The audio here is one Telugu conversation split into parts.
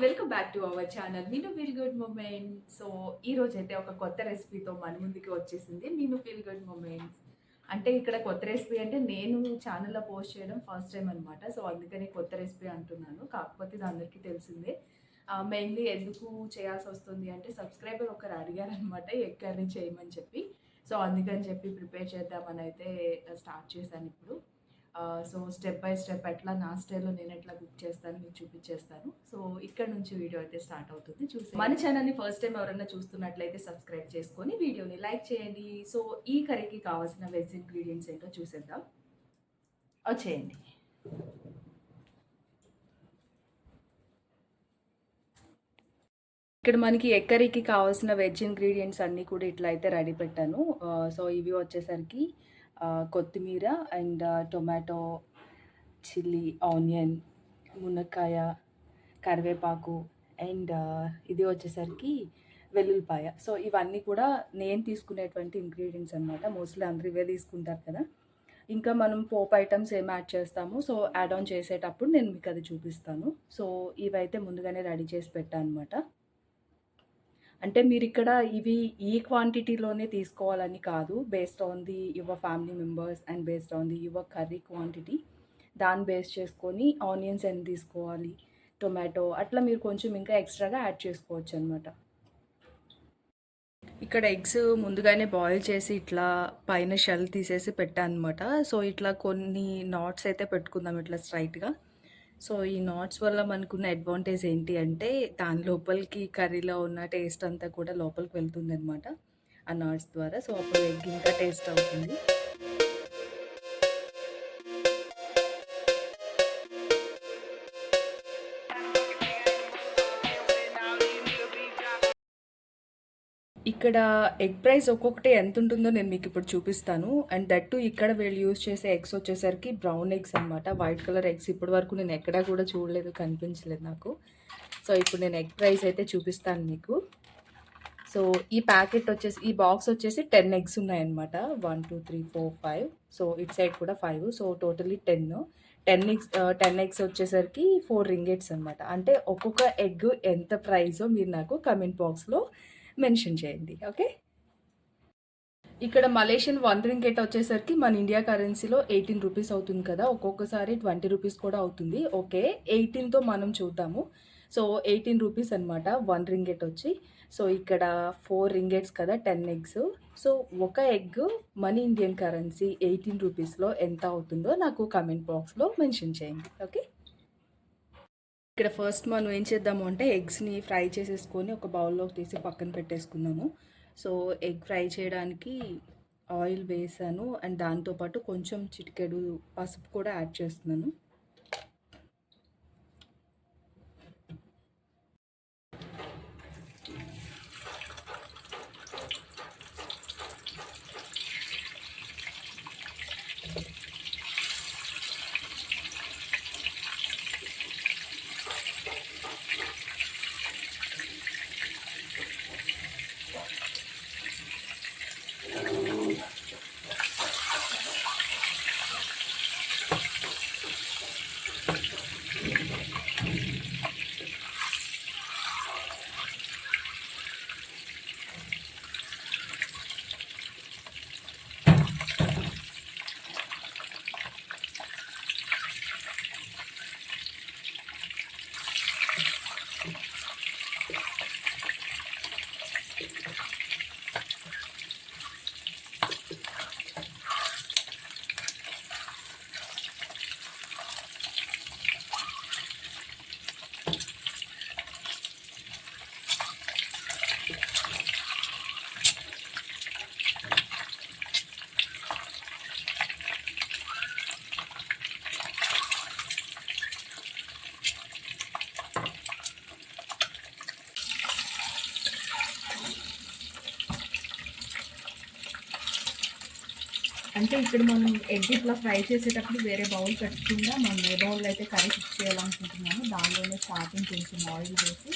Welcome back to our channel మీను ఫీల్ గుడ్ మూమెంట్. సో ఈ రోజు అయితే ఒక కొత్త రెసిపీతో మన ముందుకి వచ్చేసింది మీను ఫీల్ గుడ్ మూమెంట్స్. అంటే ఇక్కడ కొత్త రెసిపీ అంటే నేను ఛానల్లో పోస్ట్ చేయడం ఫస్ట్ టైం అనమాట. సో అందుకని కొత్త రెసిపీ అంటున్నాను, కాకపోతే ఇది అందరికీ తెలిసిందే. మెయిన్లీ ఎందుకు చేయాల్సి వస్తుంది అంటే సబ్స్క్రైబర్ ఒకరు అడిగారనమాట ఎగ్ కర్రీ చేయమని చెప్పి. సో అందుకని చెప్పి ప్రిపేర్ చేద్దామని అయితే స్టార్ట్ చేశాను ఇప్పుడు. సో స్టెప్ బై స్టెప్ ఎట్లా నా స్టైల్లో నేను ఎట్లా కుక్ చేస్తాను మీకు చూపించేస్తాను. సో ఇక్కడ నుంచి వీడియో అయితే స్టార్ట్ అవుతుంది. చూసి మన ఛానల్ని ఫస్ట్ టైం ఎవరైనా చూస్తున్నట్లయితే సబ్స్క్రైబ్ చేసుకొని వీడియోని లైక్ చేయండి. సో ఈ కర్రీకి కావాల్సిన వెజ్ ఇంగ్రీడియంట్స్ ఏంటో చూసేద్దాం, వచ్చేయండి. ఇక్కడ మనకి ఎగ్ కర్రీకి కావాల్సిన వెజ్ ఇంగ్రీడియంట్స్ అన్నీ కూడా ఇట్లా అయితే రెడీ పెట్టాను. సో ఇవి వచ్చేసరికి కొత్తిమీర అండ్ టొమాటో, చిల్లీ, ఆనియన్, మునక్కాయ, కరివేపాకు అండ్ ఇది వచ్చేసరికి వెల్లుల్లిపాయ. సో ఇవన్నీ కూడా నేను తీసుకునేటువంటి ఇంగ్రీడియంట్స్ అనమాట. మోస్ట్లీ అందరూ ఇవే తీసుకుంటారు కదా. ఇంకా మనం పోప్ ఐటమ్స్ ఏం యాడ్ చేస్తాము, సో యాడ్ ఆన్ చేసేటప్పుడు నేను మీకు అది చూపిస్తాను. సో ఇవైతే ముందుగానే రెడీ చేసి పెట్టాను అనమాట. అంటే మీరు ఇక్కడ ఇవి ఈ క్వాంటిటీలోనే తీసుకోవాలని కాదు, based on the your family members and based on the your curry quantity దాన్ని బేస్ చేసుకొని ఆనియన్స్ ఎంత తీసుకోవాలి, టొమాటో అట్లా మీరు కొంచెం ఇంకా ఎక్స్ట్రాగా యాడ్ చేసుకోవచ్చు అనమాట. ఇక్కడ ఎగ్స్ ముందుగానే బాయిల్ చేసి ఇట్లా పైన షెల్ తీసేసి పెట్టాను అనమాట. సో ఇట్లా కొన్ని నాట్స్ అయితే పెట్టుకుందాం ఇట్లా స్ట్రైట్గా. సో ఈ నాట్స్ వల్ల మనకున్న అడ్వాంటేజ్ ఏంటి అంటే దాని లోపలికి కర్రీలో ఉన్న టేస్ట్ అంతా కూడా లోపలికి వెళ్తుంది అనమాట ఆ నాట్స్ ద్వారా. సో అప్పుడు ఎగ్ ఇంకా టేస్ట్ అవుతుంది. ఇక్కడ ఎగ్ ప్రైస్ ఒక్కొక్కటి ఎంత ఉంటుందో నేను మీకు ఇప్పుడు చూపిస్తాను. అండ్ దట్టు ఇక్కడ వీళ్ళు యూజ్ చేసే ఎగ్స్ వచ్చేసరికి బ్రౌన్ ఎగ్స్ అనమాట. వైట్ కలర్ ఎగ్స్ ఇప్పటి వరకు నేను ఎక్కడా కూడా చూడలేదు, కనిపించలేదు నాకు. సో ఇప్పుడు నేను ఎగ్ ప్రైస్ అయితే చూపిస్తాను మీకు. సో ఈ ప్యాకెట్ వచ్చేసి ఈ బాక్స్ వచ్చేసి 10 ఎగ్స్ ఉన్నాయన్నమాట. 1 2 3 4 5. సో ఇట్ సైడ్ కూడా 5. సో టోటలీ 10 ఎగ్స్ వచ్చేసరికి 4 రింగెట్స్ అనమాట. అంటే ఒక్కొక్క ఎగ్ ఎంత ప్రైజో మీరు నాకు కమెంట్ బాక్స్లో మెన్షన్ చేయండి. ఓకే, ఇక్కడ మలేషియన్ 1 రింగెట్ వచ్చేసరికి మన ఇండియా కరెన్సీలో 18 రూపీస్ అవుతుంది కదా, ఒక్కొక్కసారి 20 రూపీస్ కూడా అవుతుంది. ఓకే, 18తో మనం చూద్దాము. సో 18 రూపీస్ అనమాట 1 రింగెట్ వచ్చి. సో ఇక్కడ 4 రింగెట్స్ కదా, 10 ఎగ్స్. సో ఒక ఎగ్ మన ఇండియన్ కరెన్సీ 18 రూపీస్లో ఎంత అవుతుందో నాకు కమెంట్ బాక్స్లో మెన్షన్ చేయండి. ఓకే, ఇక్కడ ఫస్ట్ మనం ఏం చేద్దాము అంటే ఎగ్స్ని ఫ్రై చేసేసుకొని ఒక బౌల్లోకి తీసి పక్కన పెట్టేసుకుందాము. సో ఎగ్ ఫ్రై చేయడానికి ఆయిల్ వేసాను అండ్ దాంతోపాటు కొంచెం చిటికెడు పసుపు కూడా యాడ్ చేస్తున్నాను. అంటే ఇక్కడ మనం ఎగ్ ఇట్లా ఫ్రై చేసేటప్పుడు వేరే బౌల్ పెట్టకుండా మనం ఏ బౌల్లో అయితే కర్రీ కుక్ చేయాలనుకుంటున్నామో దానిలోనే స్టార్టింగ్ కొంచెం ఆయిల్ వేసి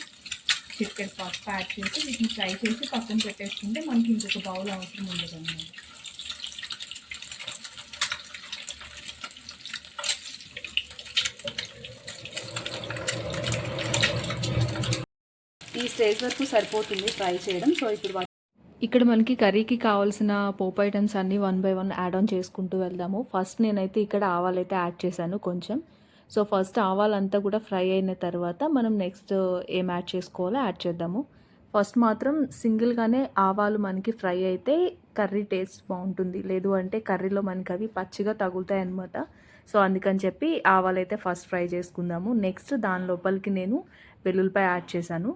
చికెన్ పసుపు యాడ్ చేసి వీటిని ఫ్రై చేసి పక్కన పెట్టేసుకుంటే మనకి ఇంకొక బౌల్ అవసరం ఉండదు అన్నమాట. స్టేజ్ వరకు సరిపోతుంది ఫ్రై చేయడం. సో ఇక్కడ మనకి కర్రీకి కావాల్సిన పోపు ఐటమ్స్ అన్నీ 1 బై 1 యాడ్ ఆన్ చేసుకుంటూ వెళ్దాము. ఫస్ట్ నేనైతే ఇక్కడ ఆవాలైతే యాడ్ చేశాను కొంచెం. సో ఫస్ట్ ఆవాలంతా కూడా ఫ్రై అయిన తర్వాత మనం నెక్స్ట్ ఏం యాడ్ చేసుకోవాలో యాడ్ చేద్దాము. ఫస్ట్ మాత్రం సింగిల్గానే ఆవాలు మనకి ఫ్రై అయితే కర్రీ టేస్ట్ బాగుంటుంది. లేదు అంటే కర్రీలో మనకి అవి పచ్చిగా తగులుతాయి అన్నమాట. సో అందుకని చెప్పి ఆవాలైతే ఫస్ట్ ఫ్రై చేసుకుందాము. నెక్స్ట్ దాని లోపలికి నేను వెల్లుల్లిపాయ యాడ్ చేశాను.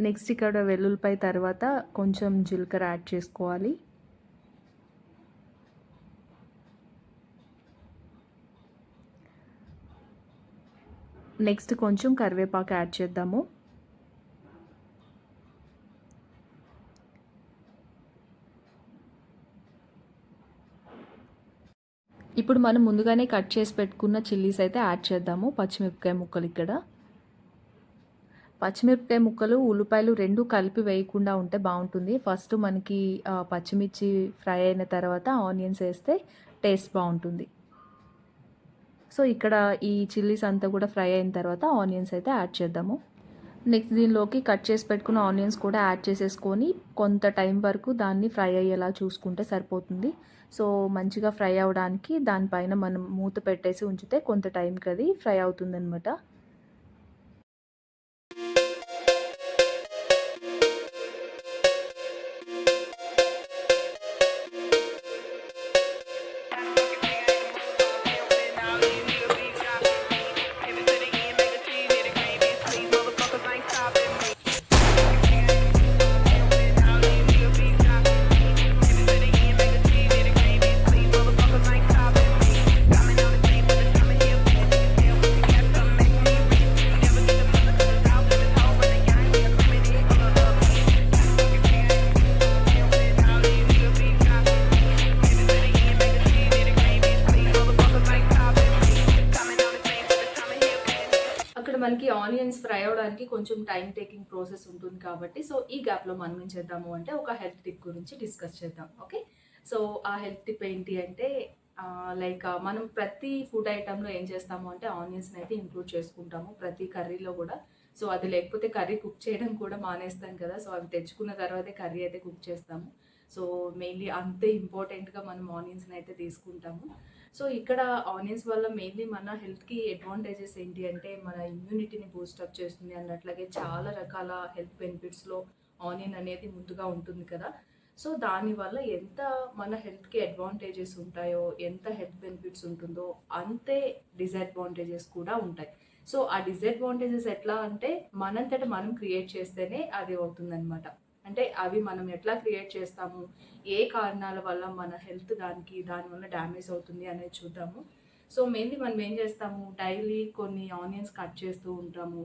నెక్స్ట్ ఇక్కడ వెల్లుల్లిపాయ తర్వాత కొంచెం జీలకర్ర యాడ్ చేసుకోవాలి. నెక్స్ట్ కొంచెం కరివేపాకు యాడ్ చేద్దాము. ఇప్పుడు మనం ముందుగానే కట్ చేసి పెట్టుకున్న చిల్లీస్ అయితే యాడ్ చేద్దాము. పచ్చిమిరపకాయ ముక్కలు ఇక్కడ పచ్చిమిరపకాయ ముక్కలు, ఉల్లిపాయలు 2 కలిపి వేయకుండా ఉంటే బాగుంటుంది. ఫస్ట్ మనకి పచ్చిమిర్చి ఫ్రై అయిన తర్వాత ఆనియన్స్ వేస్తే టేస్ట్ బాగుంటుంది. సో ఇక్కడ ఈ చిల్లీస్ అంతా కూడా ఫ్రై అయిన తర్వాత ఆనియన్స్ అయితే యాడ్ చేద్దాము. నెక్స్ట్ దీనిలోకి కట్ చేసి పెట్టుకున్న ఆనియన్స్ కూడా యాడ్ చేసేసుకొని కొంత టైం వరకు దాన్ని ఫ్రై అయ్యేలా చూసుకుంటే సరిపోతుంది. సో మంచిగా ఫ్రై అవ్వడానికి దానిపైన మనం మూత పెట్టేసి ఉంచితే కొంత టైంకి అది ఫ్రై అవుతుందన్నమాట. మనకి ఆనియన్స్ ఫ్రై అవ్వడానికి కొంచెం టైం టేకింగ్ ప్రాసెస్ ఉంటుంది కాబట్టి సో ఈ గ్యాప్లో మనం ఏం చేద్దాము అంటే ఒక హెల్త్ టిప్ గురించి డిస్కస్ చేద్దాం. ఓకే, సో ఆ హెల్త్ టిప్ ఏంటి అంటే లైక్ మనం ప్రతి ఫుడ్ ఐటెంలో ఏం చేస్తాము అంటే ఆనియన్స్ని అయితే ఇంక్లూడ్ చేసుకుంటాము ప్రతి కర్రీలో కూడా. సో అది లేకపోతే కర్రీ కుక్ చేయడం కూడా మానేస్తాం కదా. సో అవి తెచ్చుకున్న తర్వాతే కర్రీ అయితే కుక్ చేస్తాము. సో మెయిన్లీ అంతే ఇంపార్టెంట్గా మనం ఆనియన్స్ని అయితే తీసుకుంటాము. సో ఇక్కడ ఆనియన్స్ వల్ల మెయిన్లీ మన హెల్త్కి అడ్వాంటేజెస్ ఏంటి అంటే మన ఇమ్యూనిటీని బూస్టప్ చేస్తుంది అండ్ అట్లాగే చాలా రకాల హెల్త్ బెనిఫిట్స్లో ఆనియన్ అనేది ముందుగా ఉంటుంది కదా. సో దానివల్ల ఎంత మన హెల్త్కి అడ్వాంటేజెస్ ఉంటాయో, ఎంత హెల్త్ బెనిఫిట్స్ ఉంటుందో అంతే డిసడ్వాంటేజెస్ కూడా ఉంటాయి. సో ఆ డిసడ్వాంటేజెస్ ఎట్లా అంటే మనంతట మనం క్రియేట్ చేస్తేనే అది అవుతుందన్నమాట. అంటే అవి మనం ఎట్లా క్రియేట్ చేస్తాము, ఏ కారణాల వల్ల మన హెల్త్ దానివల్ల డ్యామేజ్ అవుతుంది అనేది చూద్దాము. సో మెయిన్లీ మనం ఏం చేస్తాము, డైలీ కొన్ని ఆనియన్స్ కట్ చేస్తూ ఉంటాము.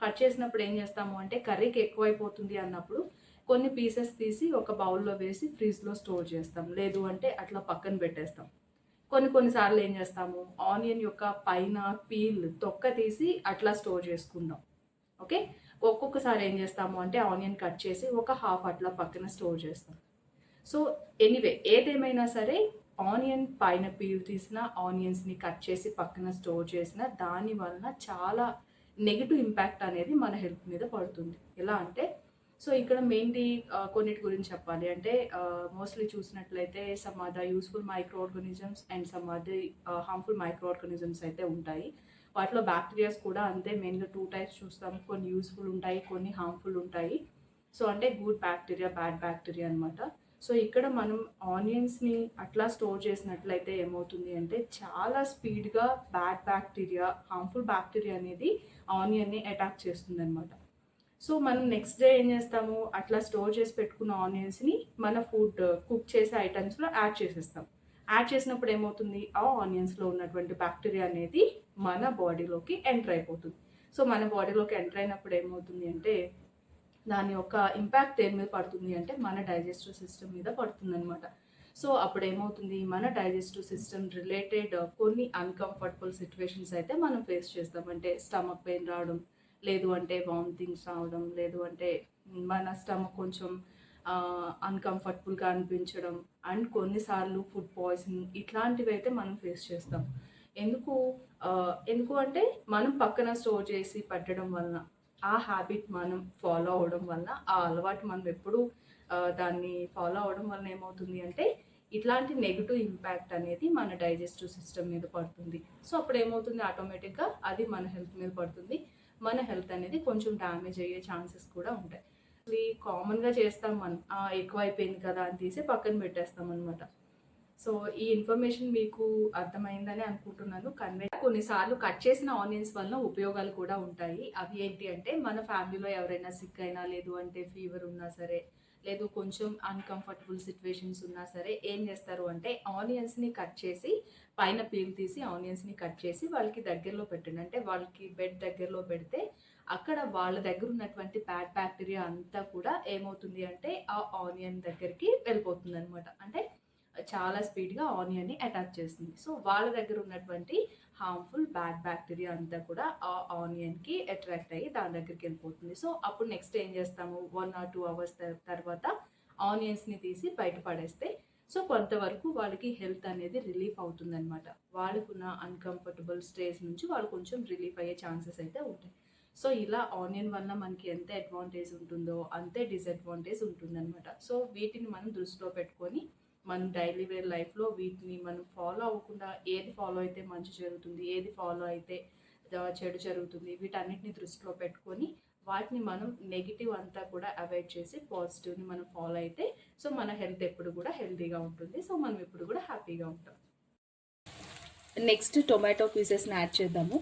కట్ చేసినప్పుడు ఏం చేస్తాము అంటే కర్రీకి ఎక్కువైపోతుంది అన్నప్పుడు కొన్ని పీసెస్ తీసి ఒక బౌల్లో వేసి ఫ్రిడ్జ్లో స్టోర్ చేస్తాం. లేదు అంటే అట్లా పక్కన పెట్టేస్తాం. కొన్నిసార్లు ఏం చేస్తాము, ఆనియన్ యొక్క పైన పీల్ తొక్క తీసి అట్లా స్టోర్ చేసుకుందాం. ఓకే, ఒక్కొక్కసారి ఏం చేస్తాము అంటే ఆనియన్ కట్ చేసి ఒక హాఫ్ అట్లా పక్కన స్టోర్ చేస్తాం. సో ఎనీవే ఏదేమైనా సరే ఆనియన్ పైన పీల్ తీసిన ఆనియన్స్ని కట్ చేసి పక్కన స్టోర్ చేసిన దాని వలన చాలా నెగిటివ్ ఇంపాక్ట్ అనేది మన హెల్త్ మీద పడుతుంది. ఎలా అంటే సో ఇక్కడ మెయిన్లీ కొన్నిటి గురించి చెప్పాలి అంటే మోస్ట్లీ చూసినట్లయితే some other useful micro organisms and some other harmful micro organisms అయితే ఉంటాయి. వాటిలో బ్యాక్టీరియాస్ కూడా అంతే, మెయిన్గా 2 టైప్స్ చూస్తాము. కొన్ని యూస్ఫుల్ ఉంటాయి, కొన్ని హార్మ్ఫుల్ ఉంటాయి. సో అంటే గుడ్ బ్యాక్టీరియా, బ్యాడ్ బ్యాక్టీరియా అనమాట. సో ఇక్కడ మనం ఆనియన్స్ని అట్లా స్టోర్ చేసినట్లయితే ఏమవుతుంది అంటే చాలా స్పీడ్గా బ్యాడ్ బ్యాక్టీరియా, హార్మ్ఫుల్ బ్యాక్టీరియా అనేది ఆనియన్ని అటాక్ చేస్తుంది అనమాట. సో మనం నెక్స్ట్ డే ఏం చేస్తాము, అట్లా స్టోర్ చేసి పెట్టుకున్న ఆనియన్స్ని మన ఫుడ్ కుక్ చేసే ఐటమ్స్లో యాడ్ చేసేస్తాం. యాడ్ చేసినప్పుడు ఏమవుతుంది, ఆ ఆనియన్స్లో ఉన్నటువంటి బ్యాక్టీరియా అనేది మన బాడీలోకి ఎంటర్ అయిపోతుంది. సో మన బాడీలోకి ఎంటర్ అయినప్పుడు ఏమవుతుంది అంటే దాని యొక్క ఇంపాక్ట్ దేని మీద పడుతుంది అంటే మన డైజెస్టివ్ సిస్టమ్ మీద పడుతుంది అనమాట. సో అప్పుడు ఏమవుతుంది, మన డైజెస్టివ్ సిస్టమ్ రిలేటెడ్ కొన్ని అన్కంఫర్టబుల్ సిచ్యువేషన్స్ అయితే మనం ఫేస్ చేస్తాం. అంటే స్టమక్ పెయిన్ రావడం, లేదు అంటే వామిటింగ్స్ రావడం, లేదు అంటే మన స్టమక్ కొంచెం అన్కంఫర్టబుల్గా అనిపించడం అండ్ కొన్నిసార్లు ఫుడ్ పాయిజనింగ్ ఇట్లాంటివి అయితే మనం ఫేస్ చేస్తాం. ఎందుకు ఎందుకు అంటే మనం పక్కన స్టోర్ చేసి పెట్టడం వలన, ఆ హ్యాబిట్ మనం ఫాలో అవ్వడం వలన, ఆ అలవాటు మనం ఎప్పుడూ దాన్ని ఫాలో అవ్వడం వలన ఏమవుతుంది అంటే, ఇట్లాంటి నెగెటివ్ ఇంపాక్ట్ అనేది మన డైజెస్టివ్ సిస్టమ్ మీద పడుతుంది. సో, అప్పుడేమవుతుంది ఆటోమేటిక్‌గా అది మన హెల్త్ మీద పడుతుంది. మన హెల్త్ అనేది కొంచెం డ్యామేజ్ అయ్యే ఛాన్సెస్ కూడా ఉంటాయి. ఇది కామన్‌గా చేస్తాం మనం. ఎక్కువైపోయింది కదా అని తీసి పక్కన పెట్టేస్తామనమాట. సో, ఈ ఇన్ఫర్మేషన్ మీకు అర్థమైందని అనుకుంటున్నాను. కొన్నిసార్లు కట్ చేసిన ఆనియన్స్ వలన ఉపయోగాలు కూడా ఉంటాయి. అవి ఏంటి అంటే, మన ఫ్యామిలీలో ఎవరైనా సిక్ అయినా, లేదు అంటే ఫీవర్ ఉన్నా సరే, లేదు కొంచెం అన్‌కంఫర్టబుల్ సిట్యుయేషన్స్ ఉన్నా సరే, ఏం చేస్తారు అంటే ఆనియన్స్‌ని కట్ చేసి, పైన పీల్ తీసి ఆనియన్స్‌ని కట్ చేసి వాళ్ళకి దగ్గరలో పెట్టండి. అంటే వాళ్ళకి బెడ్ దగ్గరలో పెడితే, అక్కడ వాళ్ళ దగ్గర ఉన్నటువంటి బ్యాడ్ బ్యాక్టీరియా అంతా కూడా ఏమవుతుంది అంటే, ఆ ఆనియన్ దగ్గరికి వెళ్ళిపోతుందనమాట. అంటే చాలా స్పీడ్‌గా ఆనియన్‌ని అటాక్ చేస్తుంది. సో, వాళ్ళ దగ్గర ఉన్నటువంటి హార్మ్‌ఫుల్ బ్యాడ్ బ్యాక్టీరియా అంతా కూడా ఆ ఆనియన్‌కి అట్రాక్ట్ అయ్యి దాని దగ్గరికెళ్ళిపోతుంది. సో, అప్పుడు నెక్స్ట్ ఏం చేస్తాము 1 ఆర్ 2 అవర్స్ తర్వాత ఆనియన్స్‌ని తీసి బయట పడేస్తే సో, కొంతవరకు వాళ్ళకి హెల్త్ అనేది రిలీఫ్ అవుతుందనమాట. వాళ్ళకున్న అన్‌కంఫర్టబుల్ స్టేజ్ నుంచి వాళ్ళు కొంచెం రిలీఫ్ అయ్యే ఛాన్సెస్ అయితే ఉంటాయి. సో, ఇలా ఆనియన్ వల్ల మనకి ఎంత అడ్వాంటేజ్ ఉంటుందో అంతే డిసడ్వాంటేజ్ ఉంటుందనమాట. సో, వీటిని మనం దృష్టిలో పెట్టుకొని మనం డైలీ వేర్ లైఫ్‌లో వీటిని మనం ఫాలో అవ్వకుండా ఏది ఫాలో అయితే మంచి జరుగుతుంది, ఏది ఫాలో అయితే చెడు జరుగుతుంది, వీటన్నిటిని దృష్టిలో పెట్టుకొని వాటిని మనం నెగెటివ్ అంతా కూడా అవాయిడ్ చేసి పాజిటివ్‌ని మనం ఫాలో అయితే సో, మన హెల్త్ ఎప్పుడు కూడా హెల్తీగా ఉంటుంది. సో, మనం ఎప్పుడు కూడా హ్యాపీగా ఉంటాం. నెక్స్ట్ టొమాటో పీసెస్‌ని యాడ్ చేద్దాము.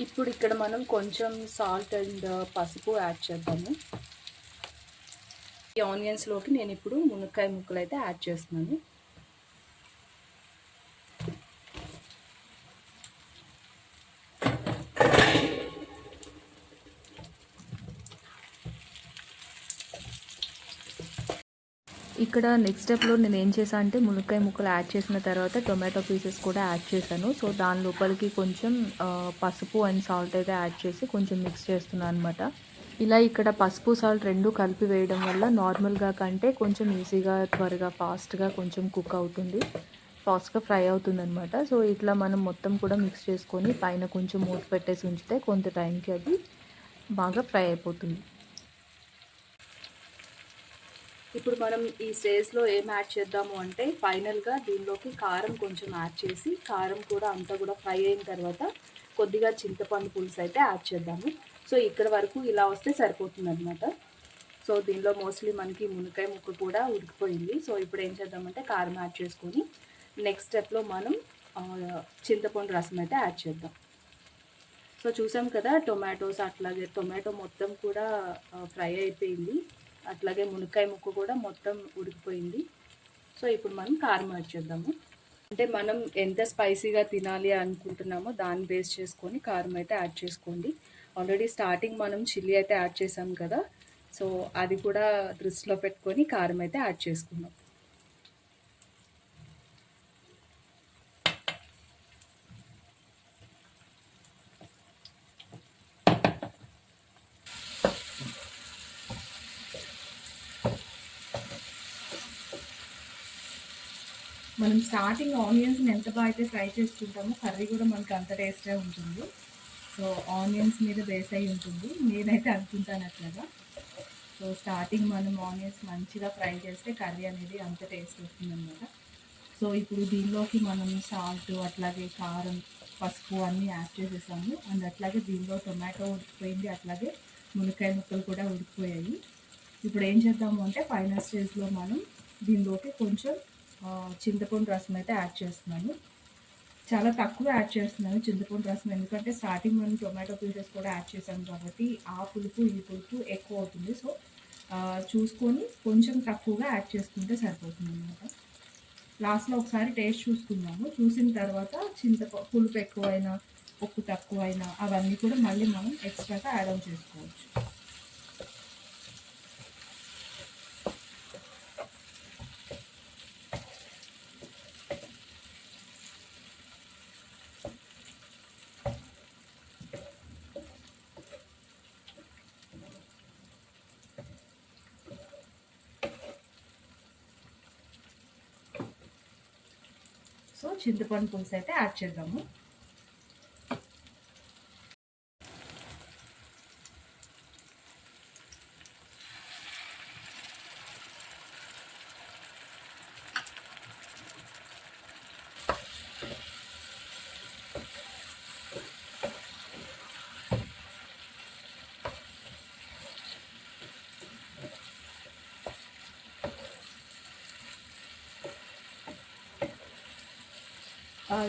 ఇప్పుడు ఇక్కడ మనం కొంచెం సాల్ట్ అండ్ పసుపు యాడ్ చేద్దాము. ఈ ఆనియన్స్‌లోకి నేను ఇప్పుడు మునక్కాయ ముక్కలైతే యాడ్ చేస్తున్నాను. ఇక్కడ నెక్స్ట్ స్టెప్‌లో నేనేం చేశా అంటే మునక్కాయ ముక్కలు యాడ్ చేసిన తర్వాత టొమాటో పీసెస్ కూడా యాడ్ చేశాను. సో, దాని లోపలికి కొంచెం పసుపు అండ్ సాల్ట్ అయితే యాడ్ చేసి కొంచెం మిక్స్ చేస్తున్నాను అనమాట. ఇలా ఇక్కడ పసుపు, సాల్ట్ 2 కలిపి వేయడం వల్ల నార్మల్‌గా కంటే కొంచెం ఈజీగా, త్వరగా, ఫాస్ట్‌గా కొంచెం కుక్ అవుతుంది. ఫాస్ట్‌గా ఫ్రై అవుతుందనమాట. సో, ఇట్లా మనం మొత్తం కూడా మిక్స్ చేసుకొని పైన కొంచెం మూత పెట్టేసి ఉంచితే కొంత టైంకి అది బాగా ఫ్రై అయిపోతుంది. ఇప్పుడు మనం ఈ స్టేజ్‌లో ఏం యాడ్ చేద్దాము అంటే ఫైనల్‌గా దీనిలోకి కారం కొంచెం యాడ్ చేసి, కారం కూడా అంతా కూడా ఫ్రై అయిన తర్వాత కొద్దిగా చింతపండు పులుసు అయితే యాడ్ చేద్దాము. సో, ఇక్కడ వరకు ఇలా వస్తే సరిపోతుందనమాట. సో, దీనిలో మోస్ట్‌లీ మనకి మునక్కాయ ముక్క కూడా ఉడికిపోయింది. సో, ఇప్పుడు ఏం చేద్దామంటే కారం యాడ్ చేసుకొని నెక్స్ట్ స్టెప్‌లో మనం చింతపండు రసం అయితే యాడ్ చేద్దాం. సో, చూసాం కదా టొమాటోస్ అట్లాగే టొమాటో మొత్తం కూడా ఫ్రై అయిపోయింది. అట్లాగే మునక్కాయ ముక్క కూడా మొత్తం ఉడికిపోయింది. సో, ఇప్పుడు మనం కారం యాడ్ చేద్దాము. అంటే మనం ఎంత స్పైసీగా తినాలి అనుకుంటున్నామో దాన్ని బేస్ చేసుకొని కారం అయితే యాడ్ చేసుకోండి. ఆల్రెడీ స్టార్టింగ్ మనం చిల్లీ అయితే యాడ్ చేసాం కదా! సో, అది కూడా దృష్టిలో పెట్టుకొని కారం అయితే యాడ్ చేసుకుందాం. మనం స్టార్టింగ్ ఆనియన్స్‌ని ఎంత బాగా అయితే ఫ్రై చేసుకుంటామో కర్రీ కూడా మనకి అంత టేస్ట్‌గా ఉంటుంది. సో, ఆనియన్స్ మీద బేస్ అయ్యి ఉంటుంది. నేనైతే అనుకుంటాను అట్లాగా. సో, స్టార్టింగ్ మనం ఆనియన్స్ మంచిగా ఫ్రై చేస్తే కర్రీ అనేది అంత టేస్ట్ వస్తుందనమాట. సో, ఇప్పుడు దీనిలోకి మనం సాల్ట్, అట్లాగే కారం, పసుపు అన్నీ యాడ్ చేసేసాము. అండ్ అట్లాగే దీనిలో టొమాటో ఉడికిపోయింది. అట్లాగే మునక్కాయ ముక్కలు కూడా ఉడికిపోయాయి. ఇప్పుడు ఏం చేద్దాము అంటే ఫైనల్ స్టేజ్‌లో మనం దీనిలోకి కొంచెం చింతపండు రసం అయితే యాడ్ చేస్తున్నాను. చాలా తక్కువ యాడ్ చేస్తున్నాను చింతపండు రసం, ఎందుకంటే స్టార్టింగ్ మనం టొమాటో పీసెస్ కూడా యాడ్ చేసాం కాబట్టి ఆ పులుపు ఈ పులుపు ఎక్కువ అవుతుంది. సో చూసుకొని కొంచెం తక్కువగా యాడ్ చేసుకుంటే సరిపోతుంది అనమాట. లాస్ట్లో ఒకసారి టేస్ట్ చూసుకుందాము. చూసిన తర్వాత పులుపు ఎక్కువైనా ఉప్పు తక్కువైనా అవన్నీ కూడా మళ్ళీ మనం ఎక్స్ట్రాగా యాడ్ ఆన్ చేసుకోవచ్చు. సో చింతపండు పులుసు అయితే యాడ్ చేద్దాము.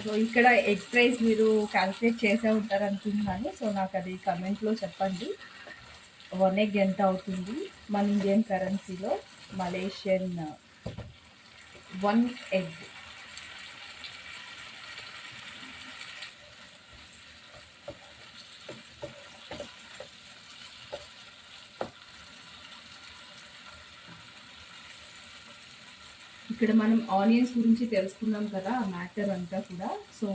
సో ఇక్కడ ఎగ్ ప్రైస్ మీరు క్యాల్కులేట్ చేసే ఉంటారు అనుకుంటున్నాను. సో నాకు అది కమెంట్లో చెప్పండి. 1 ఎగ్ ఎంత అవుతుంది మన ఇండియన్ కరెన్సీలో? మలేషియన్ 1 ఎగ్ ఇక్కడ మనం ఆనియన్స్ గురించి తెలుసుకున్నాం కదా, ఆ మ్యాటర్ అంతా కూడా. సో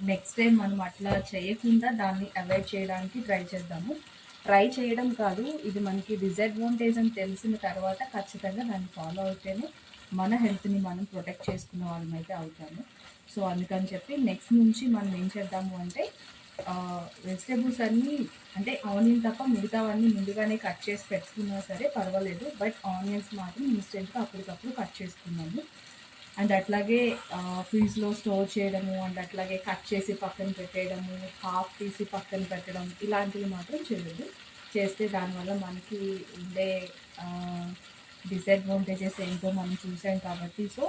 నెక్స్ట్ టైం మనం అట్లా చేయకుండా దాన్ని అవాయిడ్ చేయడానికి ట్రై చేద్దాము. ట్రై చేయడం కాదు, ఇది మనకి డిసడ్వాంటేజ్ అని తెలిసిన తర్వాత ఖచ్చితంగా దాన్ని ఫాలో అయితేనే మన హెల్త్ని మనం ప్రొటెక్ట్ చేసుకున్న వాళ్ళం అయితే అవుతాము. సో అందుకని చెప్పి నెక్స్ట్ నుంచి మనం ఏం చేద్దాము అంటే వెజిటేబుల్స్ అన్నీ, అంటే ఆనియన్ తప్ప మిగతావన్నీ ముందుగానే కట్ చేసి పెట్టుకున్నా సరే పర్వాలేదు, బట్ ఆనియన్స్ మాత్రం ఇన్స్టెంట్గా అప్పటికప్పుడు కట్ చేసుకున్నాము. అండ్ అట్లాగే ఫ్రిడ్జ్లో స్టోర్ చేయడము, అండ్ అట్లాగే కట్ చేసి పక్కన పెట్టేయడము, హాఫ్ తీసి పక్కన పెట్టడం, ఇలాంటివి మాత్రం చేయలేదు. చేస్తే దానివల్ల మనకి ఉండే డిసడ్వాంటేజెస్ ఏంటో మనం చూసాం కాబట్టి, సో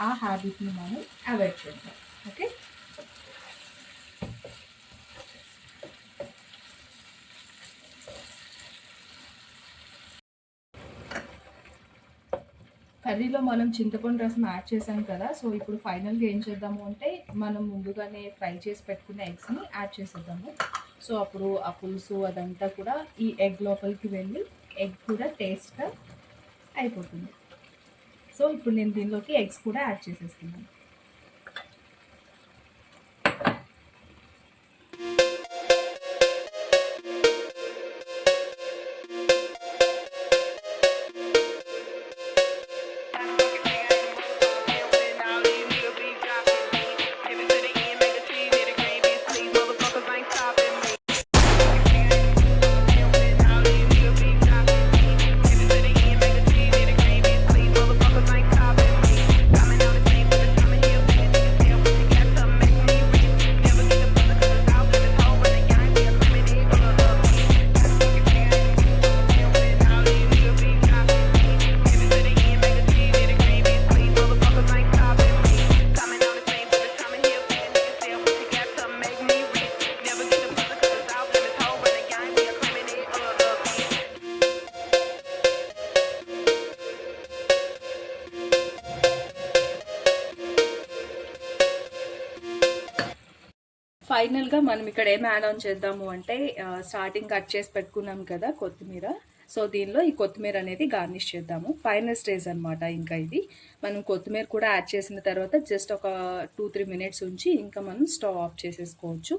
ఆ హ్యాబిట్ని మనం అవాయిడ్ చేద్దాం. ఓకే, కర్రీలో మనం చింతపండు రసం యాడ్ చేసాం కదా. సో ఇప్పుడు ఫైనల్గా ఏం చేద్దాము అంటే మనం ముందుగానే ఫ్రై చేసి పెట్టుకున్న ఎగ్స్ని యాడ్ చేసేద్దాము. సో అప్పుడు ఆ పులుసు అదంతా కూడా ఈ ఎగ్ లోపలికి వెళ్ళి ఎగ్ కూడా టేస్ట్గా అయిపోతుంది. సో ఇప్పుడు నేను దీనిలోకి ఎగ్స్ కూడా యాడ్ చేసేస్తున్నాను. ఫైనల్గా మనం ఇక్కడ ఏం యాడ్ ఆన్ చేద్దాము అంటే స్టార్టింగ్ కట్ చేసి పెట్టుకున్నాం కదా కొత్తిమీర. సో దీనిలో ఈ కొత్తిమీర అనేది గార్నిష్ చేద్దాము. ఫైనల్ స్టేజ్ అనమాట. ఇంకా ఇది మనం కొత్తిమీర కూడా యాడ్ చేసిన తర్వాత జస్ట్ ఒక 2-3 మినిట్స్ ఉంచి ఇంకా మనం స్టవ్ ఆఫ్ చేసేసుకోవచ్చు.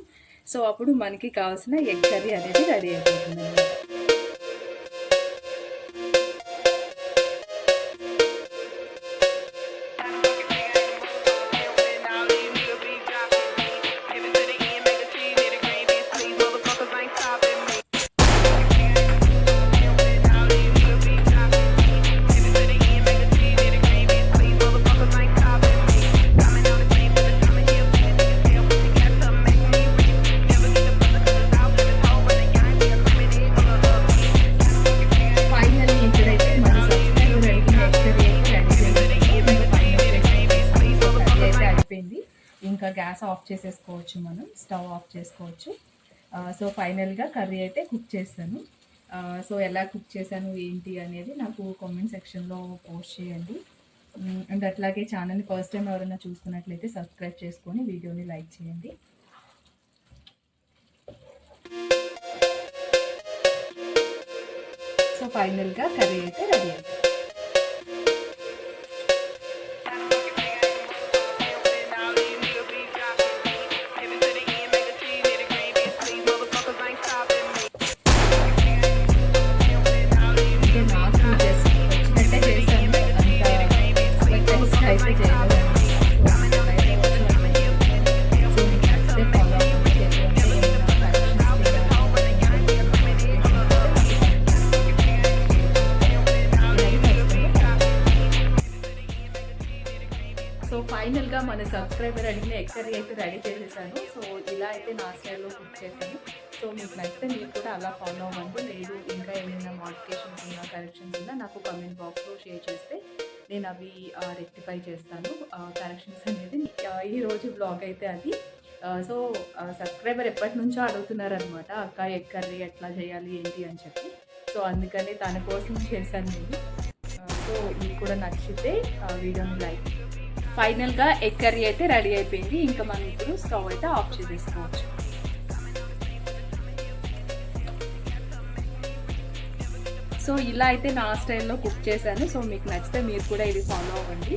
సో అప్పుడు మనకి కావాల్సిన ఎగ్ కర్రీ అనేది రెడీ అయిపోతుంది అనమాట. ఆఫ్ చేసేసుకోవచ్చు, మనం స్టవ్ ఆఫ్ చేసుకోవచ్చు. సో ఫైనల్గా కర్రీ అయితే కుక్ చేస్తాను. సో ఎలా కుక్ చేశాను ఏంటి అనేది నాకు కామెంట్ సెక్షన్లో పోస్ట్ చేయండి. అండ్ అట్లాగే ఛానల్ని ఫస్ట్ టైం ఎవరైనా చూస్తున్నట్లయితే సబ్స్క్రైబ్ చేసుకొని వీడియోని లైక్ చేయండి. సో ఫైనల్గా కర్రీ అయితే రెడీ అయింది. నాకు జస్ట్ వచ్చినట్టే చేశాను, అంత టేస్ట్ అయితే చేయలేదు. సో ఫైనల్గా మన సబ్స్క్రైబర్ అడిగిన ఎగ్ కర్రీ అయితే రెడీ చేసేసాను. సో ఇలా అయితే నా స్టైల్లో కుక్ చేశాను. సో మీకు నచ్చితే మీరు కూడా అలా ఫాలో అవ్వండి. లేదు ఇంకా ఏమైనా మోడిఫికేషన్స్ ఉన్నా, కరెక్షన్స్ ఉన్నా నాకు కామెంట్ బాక్స్లో షేర్ చేస్తే నేను అవి రెక్టిఫై చేస్తాను. కరెక్షన్స్ అనేది ఈరోజు బ్లాగ్ అయితే అది. సో సబ్స్క్రైబర్ ఎప్పటి నుంచో అడుగుతున్నారనమాట, అక్క ఎగ్ కర్రీ ఎట్లా చేయాలి ఏంటి అని చెప్పి. సో అందుకని తన కోసం చేశాను నేను. సో మీకు కూడా నచ్చితే వీడియోని లైక్. ఫైనల్గా ఎగ్ కర్రీ అయితే రెడీ అయిపోయింది. ఇంకా మనం ఇప్పుడు స్టవ్ అయితే ఆఫ్ చేసేసుకోవచ్చు. సో ఇలా అయితే నా స్టైల్లో కుక్ చేశాను. సో మీకు నచ్చితే మీరు కూడా ఇది ఫాలో అవ్వండి.